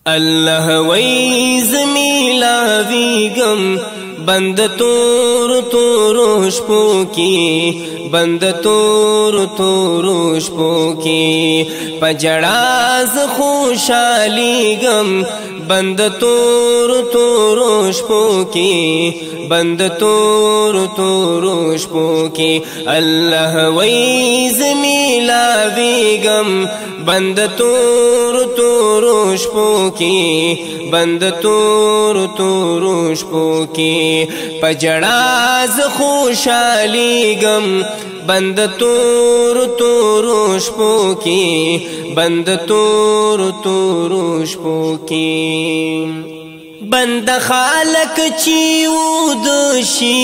الله وی زمیلا ویگم بند تور تور شپو کی بند تور تور شپو کی پجڑاز خوشالیگم بند تور تور شپو کی بند تور تور شپو کی الله وی زمیلا ویگم بند تور تور شپو کی بند تور تور شپو کی پجڑاز خوشالیگم بند تور تور شپو کی بند تور تور شپو کی بند خالق چی ودشی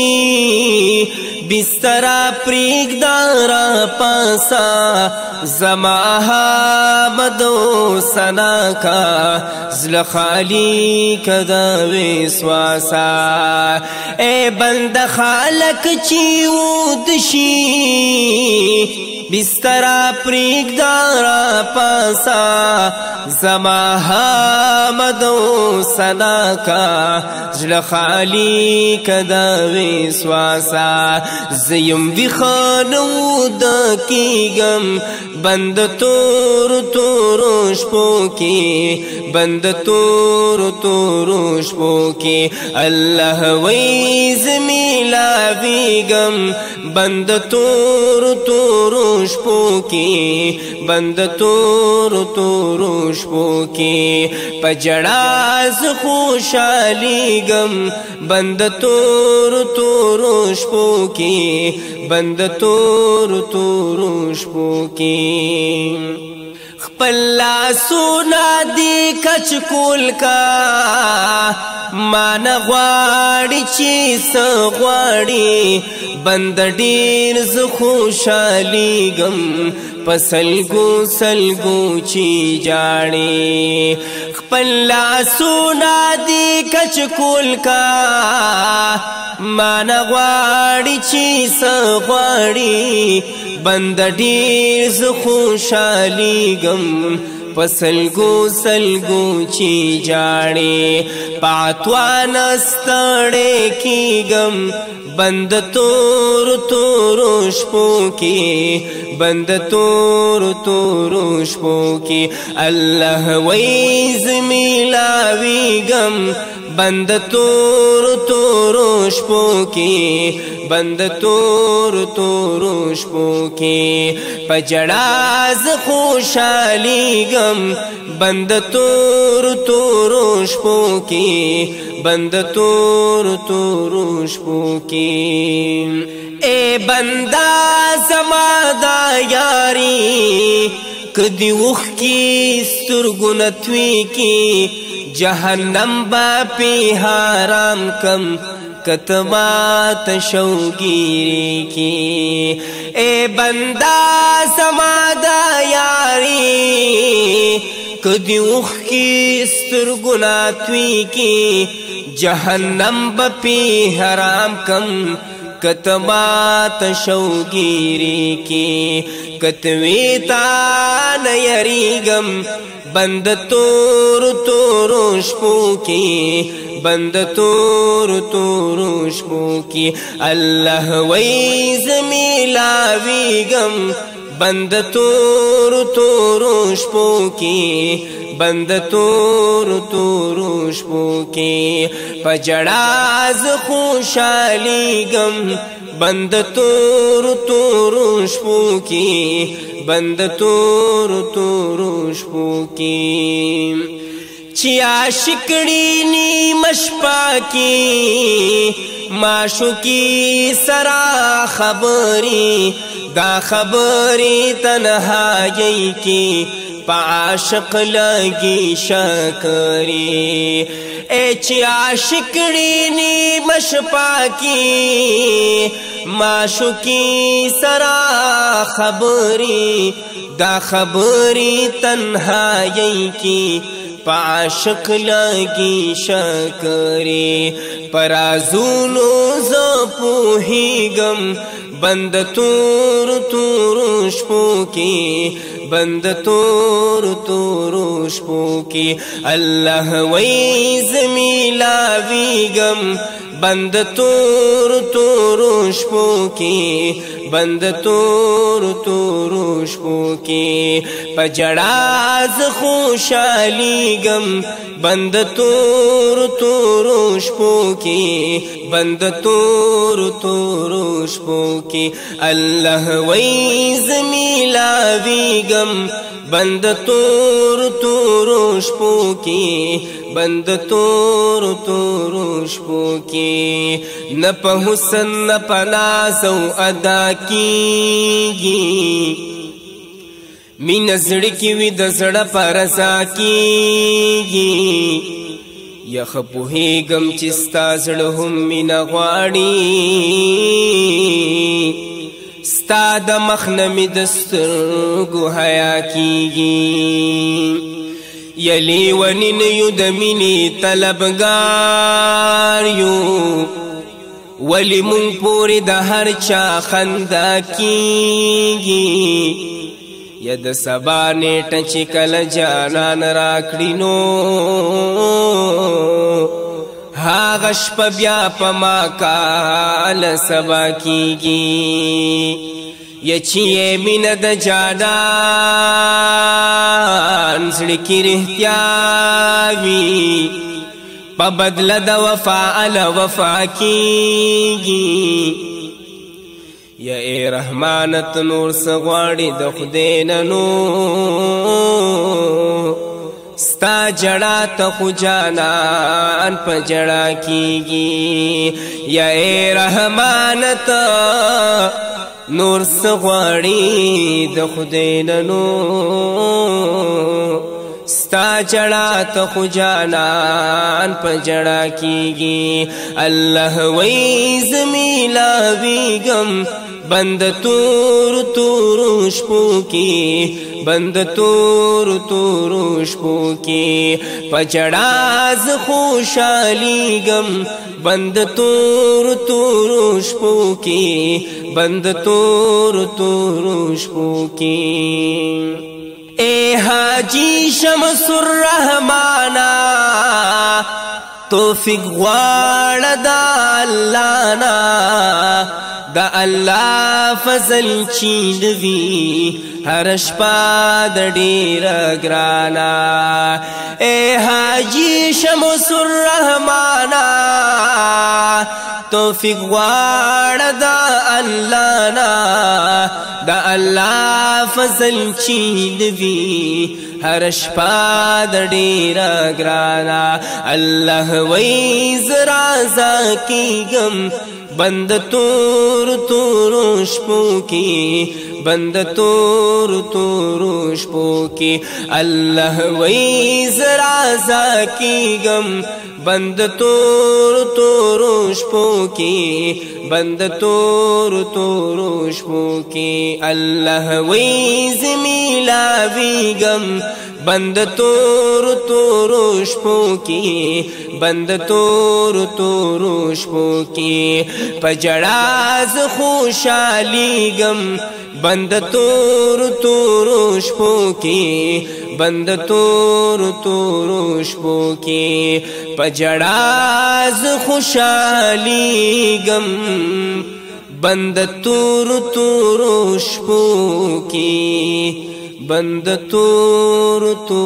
بستر پریگ دارا پاسا زما مدو سنا کا زل خالی کدا وسواسا اے بند خالق چی ودشی بستر پریگ دارا پاسا زما مدو سنا کا زل خالی کدا وسواسا زیم وی خانو دکیگم بند تور تور شپو کی بند تور تور شپو کی الله وی زمیلا ویگم بند تور تور شپو کی بند تور تور شپو کی پجڑاز خوشالیگم بند تور تور شپو کی بند تور تور شپو کی خپل سونا دی کچ کول کا مان غواړي چې سغواړي بند ډیر ز خوشاليګم پسلګو سلګو چی جاړي خپل سونا دی کچ کول کا مان غواړي چې سغواړي بند ډیر ز خوشاليګم پسلګو سلګو چی جاړي پاتوان ستړې کیګم بند تور تور شپو کی بند تور تور شپو کی الله وی زمیلا ویگم بند تور تور شپو کی بند تور تور شپو کی پجڑاز خوشالیگم بند تور تور شپو کی بند تور تور شپو کی اے بندہ زما دا یاری کدی وخ کی سترگنتوی کی جہنم با پی حرام کم کتبات شوگیری کی اے بندہ سمادا یاری کدی اخ کی سترگناتوی کی جہنم با پی حرام کم کتبات شوگیری کی کتوی تا نیریگم بند تور تور شپو کی بند تور تور شپو کی الله وی زمیلا ویگم بند تور تور شپو کی بند تور تور شپو کی پجڑاز خوشالیگم بند تور تور شپو کی بند تور تور شپو کی چیا شکڑی نی مشپا کی ماشو کی سرا خبری دا خبری تنہائی کی پعاشق لگی شکری اے چیا شکڑی نی مشپا کی ماشو کی سرا خبری دا خبری تنہائی کی پعاشق لگی شکری پرازونو ز پوہیگم بند تور تور شپو کی بند تور تور شپو کی الله وی زمیلاویگم بند تور تور شپو کی بند تور تور شپو کی پجڑاز خوشالیگم بند تور تور شپو کی بند تور تور شپو کی الله وی زمیلاویگم بند تور تور شپو کی بند تور تور شپو کی نہ په حسن نہ په ناز او ادا کیږي مینه زړه کې وي د زړه په رضا کیږي یخ پوهېږم چې ستا زړه هم مینه غواړي ستا د مخ نه مې د سترګو حیا کیږي یلی ونین یو د مینې طلبګار یو ولی مونږ پورې د هر چا خندا کیږي یا د سبا نیټه چې کله جانان راکړي نو هغه شپه بیا په ما کاله سبا کیږي یا چې مینه د جانان زړه کې رښتیا وي په بدله د وفا له وفا کیږي یا ای رحمانت نور سغواړي د خدای نه نو ستا جڑا ته خو جانان په جڑا کیږي یا ای رحمانت نور سغواړي د خدای نه نو ستا جڑا ته خو جانان په جڑا کیږي الله وی زمیلاویگم بند تور تور شپو کی بند تور تور شپو کی پجڑاز خوشالیگم بند تور تور شپو کی بند تور تور شپو کی اے حاجی شمس الرحمانا توفیق غواړه د الله نا د الله فضل چیندوي هر شپه د ډیره ګرانا اے حاجی شمس الرحمانا توفیق غواړه د الله نا د الله فضل چیندوي هر شپه د ډیره ګرانا الله وی زرا زکیګم بند تور تور شپو کی بند تور تور شپو کی الله وی زرا زکیګم بند تور تور شپو کی بند تور تور شپو کی الله وی زمیلاویگم بند تور تور شپو کی بند تور تور شپو کی پجڑاز خوشالیگم بند تور تور شپو کی بند تور تور شپو کی پجڑاز خوشالیگم بند تور تور شپو کی بند تور تور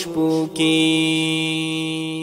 شپو کی